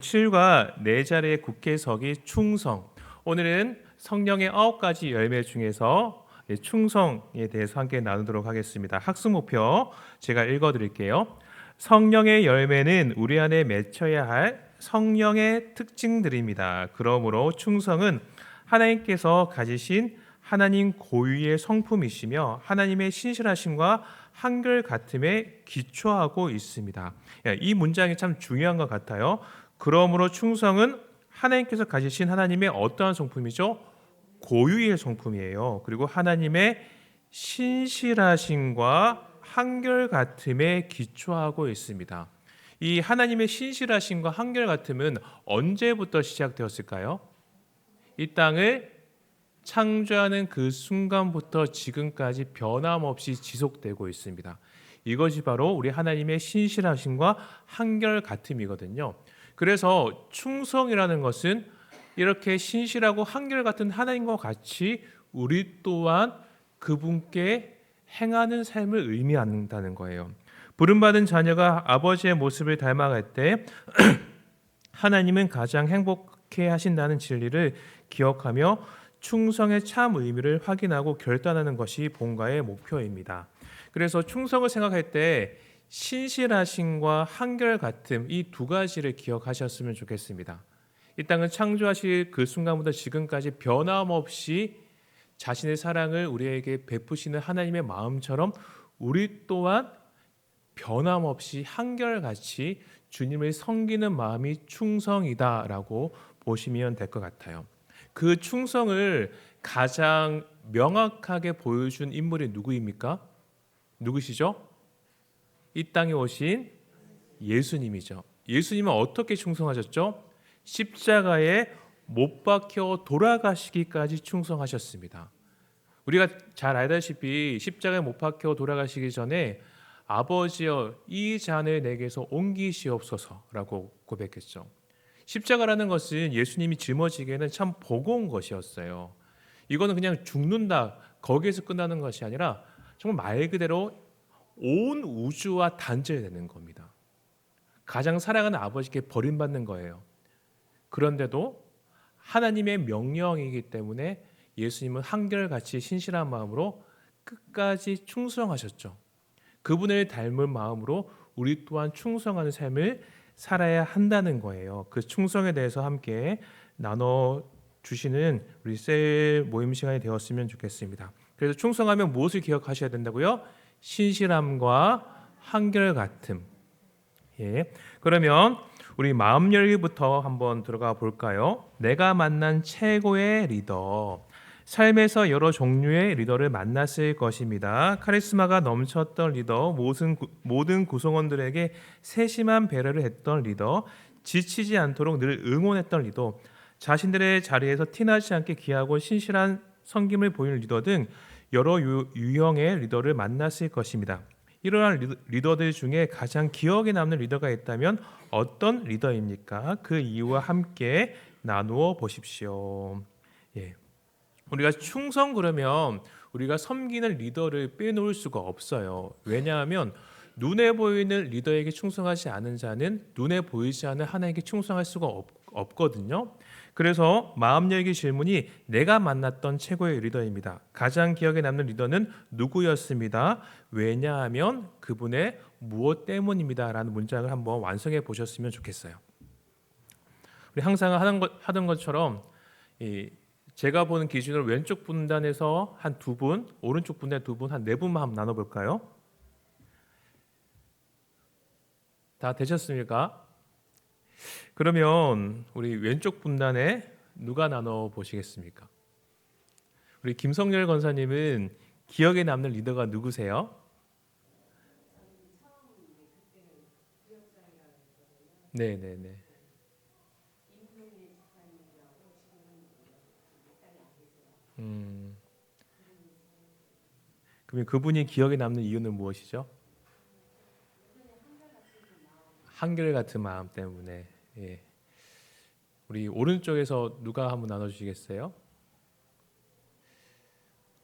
7과 4자리의 국회석이 충성. 오늘은 성령의 9가지 열매 중에서 충성에 대해서 함께 나누도록 하겠습니다. 학습 목표 제가 읽어드릴게요. 성령의 열매는 우리 안에 맺혀야 할 성령의 특징들입니다. 그러므로 충성은 하나님께서 가지신 하나님 고유의 성품이시며 하나님의 신실하심과 한결같음에 기초하고 있습니다. 이 문장이 참 중요한 것 같아요. 그러므로 충성은 하나님께서 가지신 하나님의 어떠한 성품이죠? 고유의 성품이에요. 그리고 하나님의 신실하심과 한결같음에 기초하고 있습니다. 이 하나님의 신실하심과 한결같음은 언제부터 시작되었을까요? 이 땅을 창조하는 그 순간부터 지금까지 변함없이 지속되고 있습니다. 이것이 바로 우리 하나님의 신실하심과 한결같음이거든요. 그래서 충성이라는 것은 이렇게 신실하고 한결같은 하나님과 같이 우리 또한 그분께 행하는 삶을 의미한다는 거예요. 부름받은 자녀가 아버지의 모습을 닮아갈 때 하나님은 가장 행복해 하신다는 진리를 기억하며 충성의 참 의미를 확인하고 결단하는 것이 본가의 목표입니다. 그래서 충성을 생각할 때 신실하심과 한결같음 이 두 가지를 기억하셨으면 좋겠습니다. 이 땅을 창조하실 그 순간부터 지금까지 변함없이 자신의 사랑을 우리에게 베푸시는 하나님의 마음처럼 우리 또한 변함없이 한결같이 주님을 섬기는 마음이 충성이다라고 보시면 될 것 같아요. 그 충성을 가장 명확하게 보여준 인물이 누구입니까? 누구시죠? 이 땅에 오신 예수님이죠. 예수님은 어떻게 충성하셨죠? 십자가에 못 박혀 돌아가시기까지 충성하셨습니다. 우리가 잘 알다시피 십자가에 못 박혀 돌아가시기 전에 아버지여 이 잔을 내게서 옮기시옵소서라고 고백했죠. 십자가라는 것은 예수님이 짊어지기에는 참 버거운 것이었어요. 이거는 그냥 죽는다 거기에서 끝나는 것이 아니라 정말 말 그대로 온 우주와 단절되는 겁니다. 가장 사랑하는 아버지께 버림받는 거예요. 그런데도 하나님의 명령이기 때문에 예수님은 한결같이 신실한 마음으로 끝까지 충성하셨죠. 그분을 닮은 마음으로 우리 또한 충성하는 삶을 살아야 한다는 거예요. 그 충성에 대해서 함께 나눠 주시는 우리 셀 모임 시간이 되었으면 좋겠습니다. 그래서 충성하면 무엇을 기억하셔야 된다고요? 신실함과 한결같음. 예. 그러면 우리 마음 열기부터 한번 들어가 볼까요? 내가 만난 최고의 리더. 삶에서 여러 종류의 리더를 만났을 것입니다. 카리스마가 넘쳤던 리더, 모든 구성원들에게 세심한 배려를 했던 리더, 지치지 않도록 늘 응원했던 리더, 자신들의 자리에서 티나지 않게 귀하고 신실한 섬김을 보이는 리더 등 여러 유형의 리더를 만났을 것입니다. 이러한 리더들 중에 가장 기억에 남는 리더가 있다면 어떤 리더입니까? 그 이유와 함께 나누어 보십시오. 예. 우리가 충성 그러면 우리가 섬기는 리더를 빼놓을 수가 없어요. 왜냐하면 눈에 보이는 리더에게 충성하지 않은 자는 눈에 보이지 않는 하나님께 충성할 수가 없거든요. 그래서 마음 열기 질문이 내가 만났던 최고의 리더입니다. 가장 기억에 남는 리더는 누구였습니다. 왜냐하면 그분의 무엇 때문입니다. 라는 문장을 한번 완성해 보셨으면 좋겠어요. 우리 항상 하던 것처럼 제가 보는 기준으로 왼쪽 분단에서 한 두 분, 오른쪽 분단 두 분, 한 네 분만 한번 나눠볼까요? 다 되셨습니까? 그러면 우리 왼쪽 분단에 누가 나눠 보시겠습니까? 우리 김성열 권사님은 기억에 남는 리더가 누구세요? 네네네. 음, 그러면 그분이 기억에 남는 이유는 무엇이죠? 한결같은 마음 때문에. 예. 우리 오른쪽에서 누가 한번 나눠주시겠어요?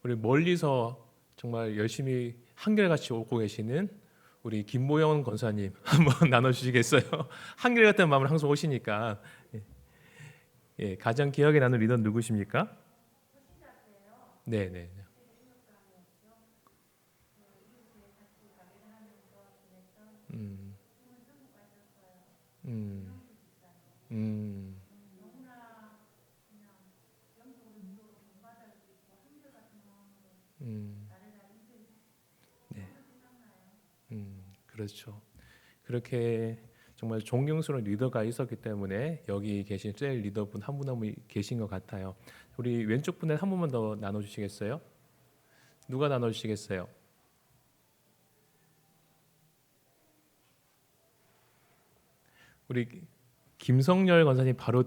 우리 멀리서 정말 열심히 한결같이 오고 계시는 우리 김모영 권사님 한번 나눠주시겠어요? 한결같은 마음을 항상 오시니까. 예, 가장 기억에 남는 리더 누구십니까? 네네. 음, 음, 음, 음, 네, 그렇죠. 그렇게 정말 존경스러운 리더가 있었기 때문에 여기 계신 셀 리더분 한 분 한 분 계신 것 같아요. 우리 왼쪽 분에 한 번만 더 나눠주시겠어요? 누가 나눠주시겠어요? 우리 김성열 권사님 바로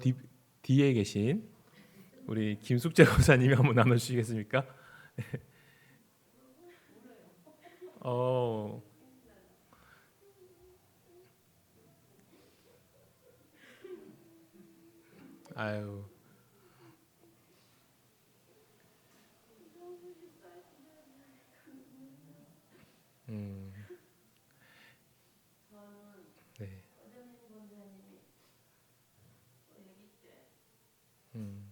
뒤에 계신 우리 김숙재 권사님이 한번 나눠주시겠습니까? 어, 아유, 음, 네, 음,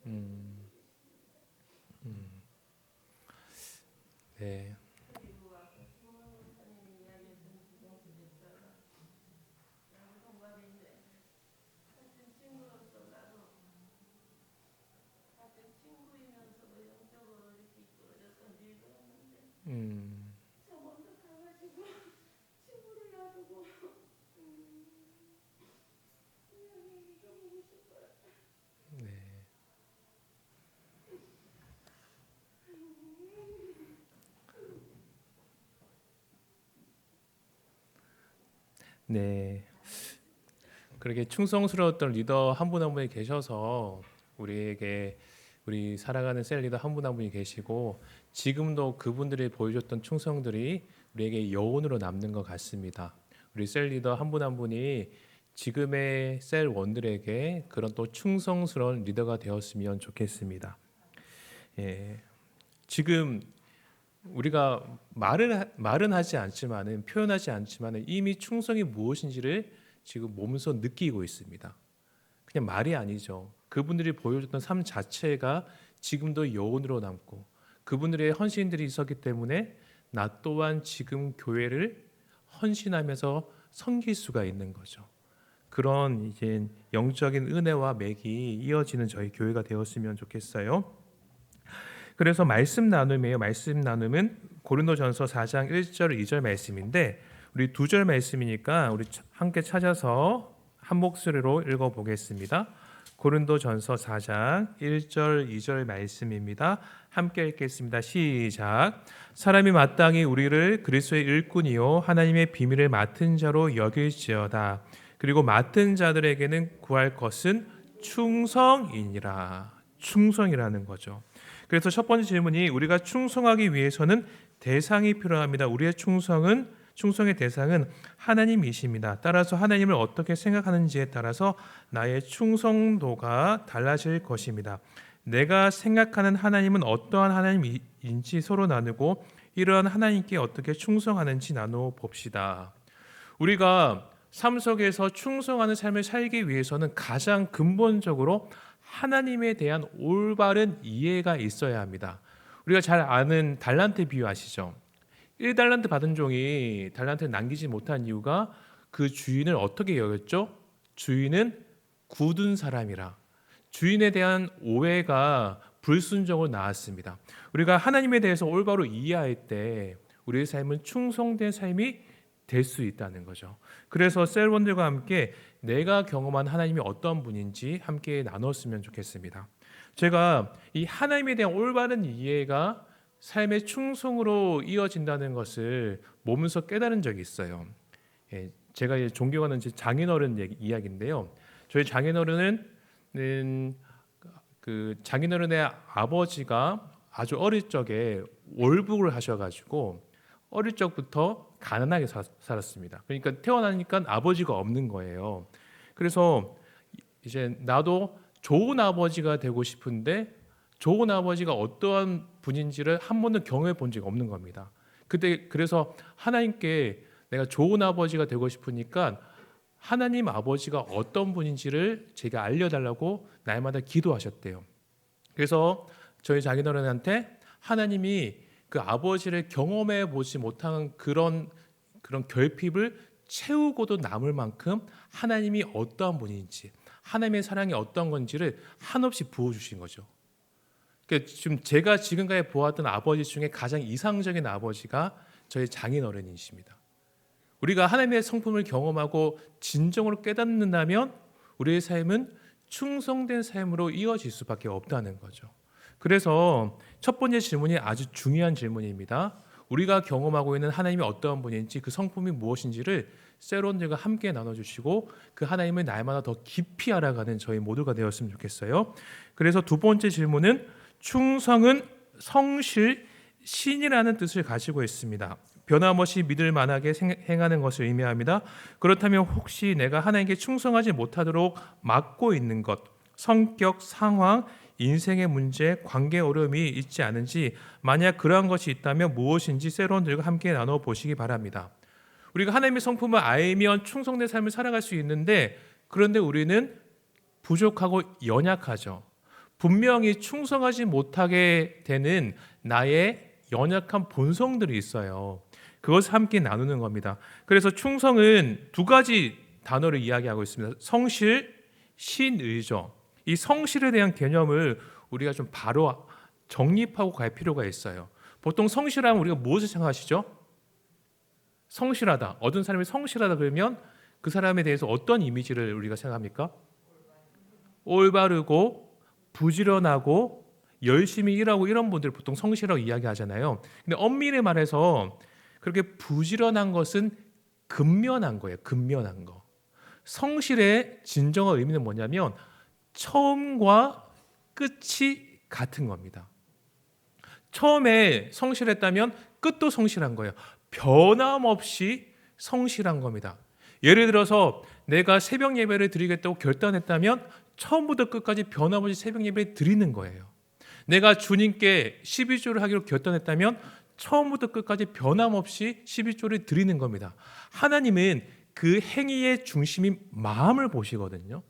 음, 네, 음, 네, 네. 그렇게 충성스러웠던 리더 한 분 한 분이 계셔서 우리에게 우리 살아가는 셀 리더 한 분 한 분이 계시고 지금도 그분들이 보여줬던 충성들이 우리에게 여운으로 남는 것 같습니다. 우리 셀 리더 한 분 한 분이 지금의 셀 원들에게 그런 또 충성스러운 리더가 되었으면 좋겠습니다. 예, 지금 우리가 말은 하지 않지만은 표현하지 않지만은 이미 충성이 무엇인지를 지금 몸소 느끼고 있습니다. 그냥 말이 아니죠. 그분들이 보여줬던 삶 자체가 지금도 여운으로 남고 그분들의 헌신들이 있었기 때문에 나 또한 지금 교회를 헌신하면서 섬길 수가 있는 거죠. 그런 이제 영적인 은혜와 맥이 이어지는 저희 교회가 되었으면 좋겠어요. 그래서 말씀 나눔이에요. 말씀 나눔은 고린도전서 4장 1절 2절 말씀인데 우리 두 절 말씀이니까 우리 함께 찾아서 한 목소리로 읽어 보겠습니다. 고린도전서 4장 1절 2절 말씀입니다. 함께 읽겠습니다. 시작. 사람이 마땅히 우리를 그리스도의 일꾼이요 하나님의 비밀을 맡은 자로 여길지어다. 그리고 맡은 자들에게는 구할 것은 충성이니라. 충성이라는 거죠. 그래서 첫 번째 질문이 우리가 충성하기 위해서는 대상이 필요합니다. 우리의 충성의 대상은 하나님이십니다. 따라서 하나님을 어떻게 생각하는지에 따라서 나의 충성도가 달라질 것입니다. 내가 생각하는 하나님은 어떠한 하나님인지 서로 나누고 이러한 하나님께 어떻게 충성하는지 나누어 봅시다. 우리가 삶 속에서 충성하는 삶을 살기 위해서는 가장 근본적으로 하나님에 대한 올바른 이해가 있어야 합니다. 우리가 잘 아는 달란트 비유 아시죠? 1달란트 받은 종이 달란트를 남기지 못한 이유가 그 주인을 어떻게 여겼죠? 주인은 굳은 사람이라. 주인에 대한 오해가 불순종으로 나왔습니다. 우리가 하나님에 대해서 올바로 이해할 때 우리의 삶은 충성된 삶이 될 수 있다는 거죠. 그래서 셀원들과 함께 내가 경험한 하나님이 어떤 분인지 함께 나눴으면 좋겠습니다. 제가 이 하나님에 대한 올바른 이해가 삶의 충성으로 이어진다는 것을 몸소 깨달은 적이 있어요. 예, 제가 존경하는 제 장인어른 이야기인데요. 저희 장인어른은 그 장인어른의 아버지가 아주 어릴 적에 월북을 하셔가지고 어릴 적부터 가난하게 살았습니다. 그러니까 태어나니까 아버지가 없는 거예요. 그래서 이제 나도 좋은 아버지가 되고 싶은데 좋은 아버지가 어떠한 분인지를 한 번도 경험해 본 적이 없는 겁니다. 그래서 하나님께 내가 좋은 아버지가 되고 싶으니까 하나님 아버지가 어떤 분인지를 제가 알려달라고 날마다 기도하셨대요. 그래서 저희 자기너른한테 하나님이 그 아버지를 경험해 보지 못한 그런 결핍을 채우고도 남을 만큼 하나님이 어떠한 분인지, 하나님의 사랑이 어떤 건지를 한없이 부어주신 거죠. 지금 제가 지금까지 보았던 아버지 중에 가장 이상적인 아버지가 저희 장인어른이십니다. 우리가 하나님의 성품을 경험하고 진정으로 깨닫는다면 우리의 삶은 충성된 삶으로 이어질 수밖에 없다는 거죠. 그래서 첫 번째 질문이 아주 중요한 질문입니다. 우리가 경험하고 있는 하나님이 어떠한 분인지, 그 성품이 무엇인지를 세론들과 함께 나눠주시고 그 하나님을 날마다 더 깊이 알아가는 저희 모두가 되었으면 좋겠어요. 그래서 두 번째 질문은 충성은 성실, 신이라는 뜻을 가지고 있습니다. 변함없이 믿을 만하게 행하는 것을 의미합니다. 그렇다면 혹시 내가 하나님께 충성하지 못하도록 막고 있는 것, 성격, 상황, 인생의 문제, 관계 어려움이 있지 않은지, 만약 그러한 것이 있다면 무엇인지 세론들과 함께 나눠보시기 바랍니다. 우리가 하나님의 성품을 알면 충성된 삶을 살아갈 수 있는데, 그런데 우리는 부족하고 연약하죠. 분명히 충성하지 못하게 되는 나의 연약한 본성들이 있어요. 그것을 함께 나누는 겁니다. 그래서 충성은 두 가지 단어를 이야기하고 있습니다. 성실, 신의죠. 이 성실에 대한 개념을 우리가 좀 바로 정립하고 갈 필요가 있어요. 보통 성실하면 우리가 무엇을 생각하시죠? 성실하다. 어떤 사람이 성실하다 그러면 그 사람에 대해서 어떤 이미지를 우리가 생각합니까? 올바르고 부지런하고 열심히 일하고 이런 분들 보통 성실하고 이야기하잖아요. 근데 엄밀히 말해서 그렇게 부지런한 것은 근면한 거예요. 근면한 거. 성실의 진정한 의미는 뭐냐면 처음과 끝이 같은 겁니다. 처음에 성실했다면 끝도 성실한 거예요. 변함없이 성실한 겁니다. 예를 들어서 내가 새벽 예배를 드리겠다고 결단했다면 처음부터 끝까지 변함없이 새벽 예배를 드리는 거예요. 내가 주님께 12조를 하기로 결단했다면 처음부터 끝까지 변함없이 12조를 드리는 겁니다. 하나님은 그 행위의 중심인 마음을 보시거든요.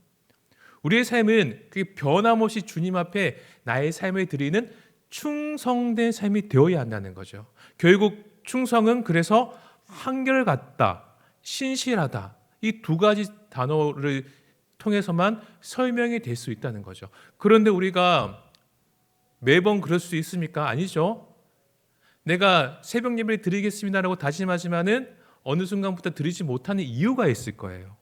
우리의 삶은 그 변함없이 주님 앞에 나의 삶을 드리는 충성된 삶이 되어야 한다는 거죠. 결국 충성은 그래서 한결같다, 신실하다, 이 두 가지 단어를 통해서만 설명이 될 수 있다는 거죠. 그런데 우리가 매번 그럴 수 있습니까? 아니죠. 내가 새벽 예배를 드리겠습니다라고 다짐하지만은 어느 순간부터 드리지 못하는 이유가 있을 거예요.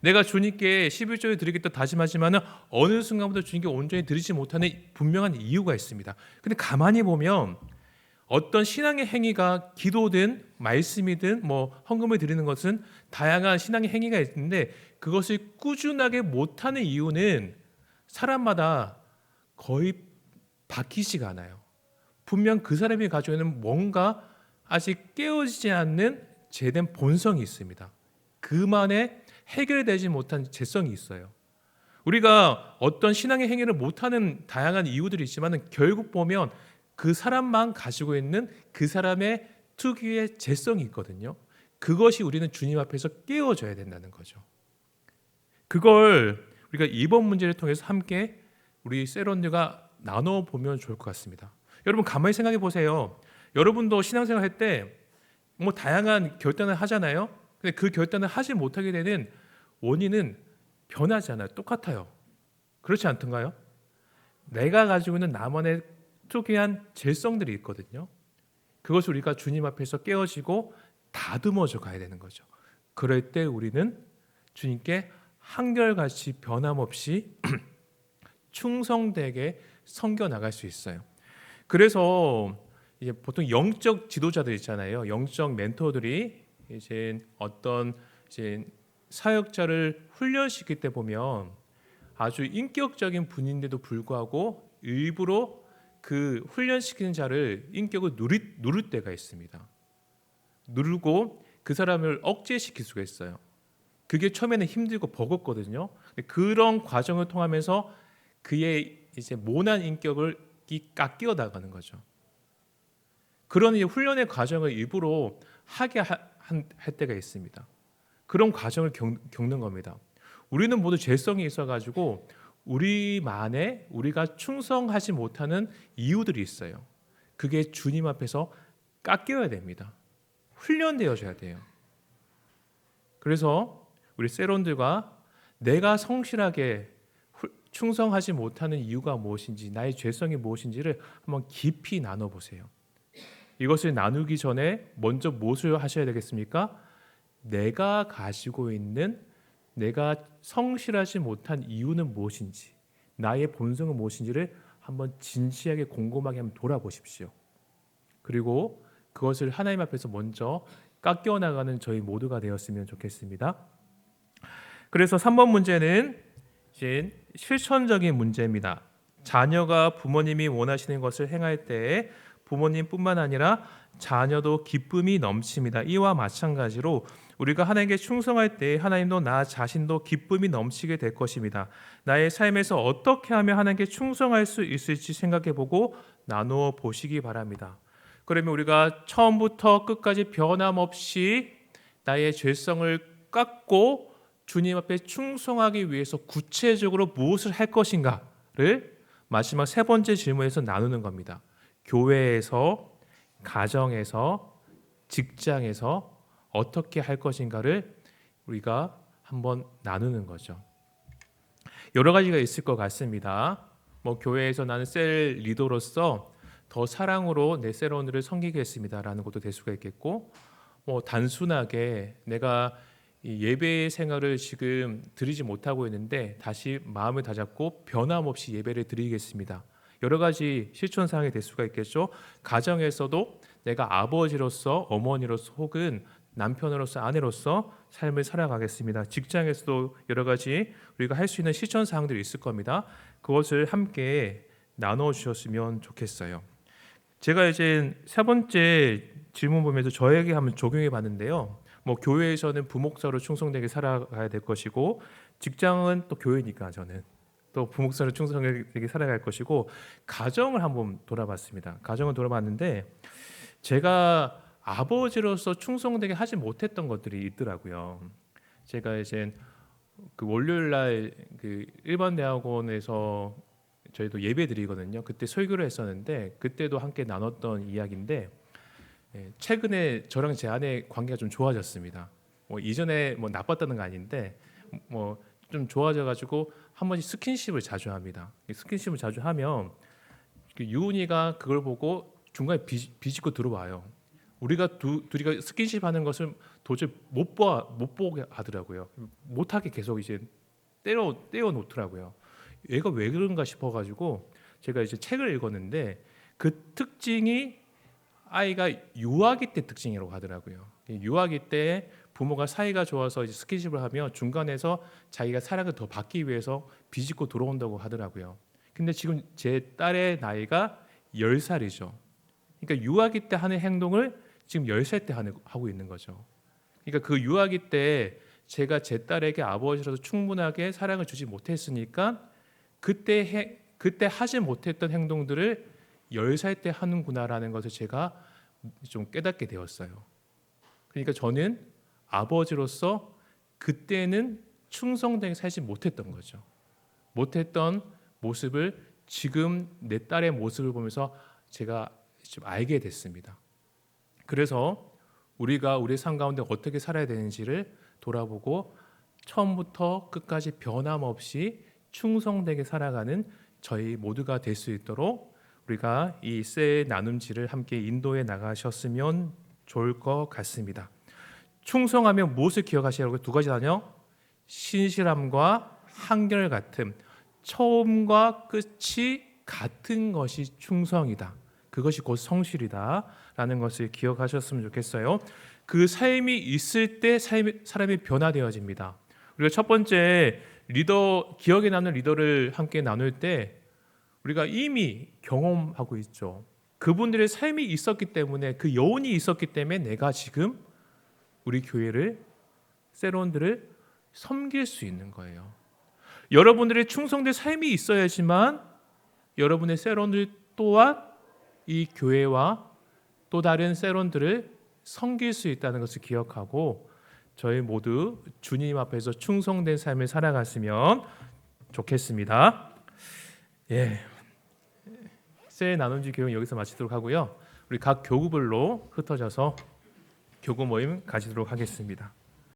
내가 주님께 11조를 드리겠다 다짐하지만은 어느 순간부터 주님께 온전히 드리지 못하는 분명한 이유가 있습니다. 근데 가만히 보면 어떤 신앙의 행위가 기도든 말씀이든 헌금을 드리는 것은 다양한 신앙의 행위가 있는데 그것을 꾸준하게 못하는 이유는 사람마다 거의 바뀌지가 않아요. 분명 그 사람이 가지고 있는 뭔가 아직 깨어지지 않는 제된 본성이 있습니다. 그만의 해결되지 못한 죄성이 있어요. 우리가 어떤 신앙의 행위를 못하는 다양한 이유들이 있지만 결국 보면 그 사람만 가지고 있는 그 사람의 특유의 죄성이 있거든요. 그것이 우리는 주님 앞에서 깨워져야 된다는 거죠. 그걸 우리가 이번 문제를 통해서 함께 우리 세론들과 나눠보면 좋을 것 같습니다. 여러분 가만히 생각해 보세요. 여러분도 신앙생활 할 때 다양한 결단을 하잖아요. 근데 그 결단을 하지 못하게 되는 원인은 변하지 않아요. 똑같아요. 그렇지 않던가요? 내가 가지고 있는 나만의 특이한 죄성들이 있거든요. 그것을 우리가 주님 앞에서 깨어지고 다듬어져 가야 되는 거죠. 그럴 때 우리는 주님께 한결같이 변함없이 충성되게 섬겨 나갈 수 있어요. 그래서 이제 보통 영적 지도자들 있잖아요. 영적 멘토들이 이제 어떤 사역자를 훈련시킬 때 보면 아주 인격적인 분인데도 불구하고 일부러 그 훈련시키는 자를 인격을 누를 때가 있습니다. 누르고 그 사람을 억제시킬 수가 있어요. 그게 처음에는 힘들고 버겁거든요. 그런 과정을 통하면서 그의 이제 모난 인격을 깎여 나가는 거죠. 그런 훈련의 과정을 일부러 하게 할 때가 있습니다. 그런 과정을 겪는 겁니다. 우리는 모두 죄성이 있어가지고 우리만의 우리가 충성하지 못하는 이유들이 있어요. 그게 주님 앞에서 깎여야 됩니다. 훈련되어져야 돼요. 그래서 우리 세론들과 내가 성실하게 충성하지 못하는 이유가 무엇인지, 나의 죄성이 무엇인지를 한번 깊이 나눠보세요. 이것을 나누기 전에 먼저 무엇을 하셔야 되겠습니까? 내가 가지고 있는, 내가 성실하지 못한 이유는 무엇인지, 나의 본성은 무엇인지를 한번 진지하게 곰곰하게 한번 돌아보십시오. 그리고 그것을 하나님 앞에서 먼저 깎여 나가는 저희 모두가 되었으면 좋겠습니다. 그래서 3번 문제는 이제 실천적인 문제입니다. 자녀가 부모님이 원하시는 것을 행할 때에 부모님뿐만 아니라 자녀도 기쁨이 넘칩니다. 이와 마찬가지로 우리가 하나님께 충성할 때 하나님도 나 자신도 기쁨이 넘치게 될 것입니다. 나의 삶에서 어떻게 하면 하나님께 충성할 수 있을지 생각해보고 나누어 보시기 바랍니다. 그러면 우리가 처음부터 끝까지 변함없이 나의 죄성을 깎고 주님 앞에 충성하기 위해서 구체적으로 무엇을 할 것인가를 마지막 세 번째 질문에서 나누는 겁니다. 교회에서, 가정에서, 직장에서 어떻게 할 것인가를 우리가 한번 나누는 거죠. 여러 가지가 있을 것 같습니다. 교회에서 나는 셀 리더로서 더 사랑으로 내 셀원들을 섬기겠습니다라는 것도 될 수가 있겠고, 단순하게 내가 이 예배 생활을 지금 드리지 못하고 있는데 다시 마음을 다잡고 변함없이 예배를 드리겠습니다. 여러 가지 실천 사항이 될 수가 있겠죠. 가정에서도 내가 아버지로서, 어머니로서 혹은 남편으로서, 아내로서 삶을 살아가겠습니다. 직장에서도 여러 가지 우리가 할 수 있는 실천 사항들이 있을 겁니다. 그것을 함께 나눠 주셨으면 좋겠어요. 제가 이제 세 번째 질문 보면서 저에게 한번 적용해 봤는데요. 교회에서는 부목사로 충성되게 살아가야 될 것이고, 직장은 또 교회니까 저는 또 부목사로 충성되게 살아갈 것이고, 가정을 한번 돌아봤습니다. 가정을 돌아봤는데 제가 아버지로서 충성되게 하지 못했던 것들이 있더라고요. 제가 이제 그 월요일 날 그 일반 대학원에서 저희도 예배 드리거든요. 그때 설교를 했었는데 그때도 함께 나눴던 이야기인데, 최근에 저랑 제 아내 관계가 좀 좋아졌습니다. 이전에 나빴다는 거 아닌데 좀 좋아져가지고 한 번씩 스킨십을 자주 합니다. 스킨십을 자주 하면 유은이가 그걸 보고 중간에 비집고 들어와요. 우리가 둘이가 스킨십 하는 것을 도저히 못 보게 하더라고요. 못하게 계속 이제 떼어 놓더라고요. 얘가 왜 그런가 싶어가지고 제가 이제 책을 읽었는데 그 특징이 아이가 유아기 때 특징이라고 하더라고요. 유아기 때 부모가 사이가 좋아서 이제 스킨십을 하면 중간에서 자기가 사랑을 더 받기 위해서 비집고 들어온다고 하더라고요. 근데 지금 제 딸의 나이가 10살이죠. 그러니까 유아기 때 하는 행동을 지금 10살 때 하고 있는 거죠. 그러니까 그 유아기 때 제가 제 딸에게 아버지로서 충분하게 사랑을 주지 못했으니까 그때 하지 못했던 행동들을 10살 때 하는구나라는 것을 제가 좀 깨닫게 되었어요. 그러니까 저는 아버지로서 그때는 충성되게 살지 못했던 거죠. 못했던 모습을 지금 내 딸의 모습을 보면서 제가 좀 알게 됐습니다. 그래서 우리가 우리 삶 가운데 어떻게 살아야 되는지를 돌아보고 처음부터 끝까지 변함없이 충성되게 살아가는 저희 모두가 될 수 있도록 우리가 이 세 나눔지를 함께 인도해 나가셨으면 좋을 것 같습니다. 충성하면 무엇을 기억하시라고? 두 가지 단어, 신실함과 한결같음. 처음과 끝이 같은 것이 충성이다. 그것이 곧 성실이다 라는 것을 기억하셨으면 좋겠어요. 그 삶이 있을 때 사람이 변화되어집니다. 우리가 첫 번째 기억에 남는 리더를 함께 나눌 때 우리가 이미 경험하고 있죠. 그분들의 삶이 있었기 때문에, 그 여운이 있었기 때문에 내가 지금 우리 교회를, 세론들을 섬길 수 있는 거예요. 여러분들의 충성된 삶이 있어야지만 여러분의 세론들도 또한 이 교회와 또 다른 세론들을 섬길 수 있다는 것을 기억하고 저희 모두 주님 앞에서 충성된 삶을 살아갔으면 좋겠습니다. 예, 새 나눔지 교육 여기서 마치도록 하고요. 우리 각 교구별로 흩어져서 교구 모임 가지도록 하겠습니다.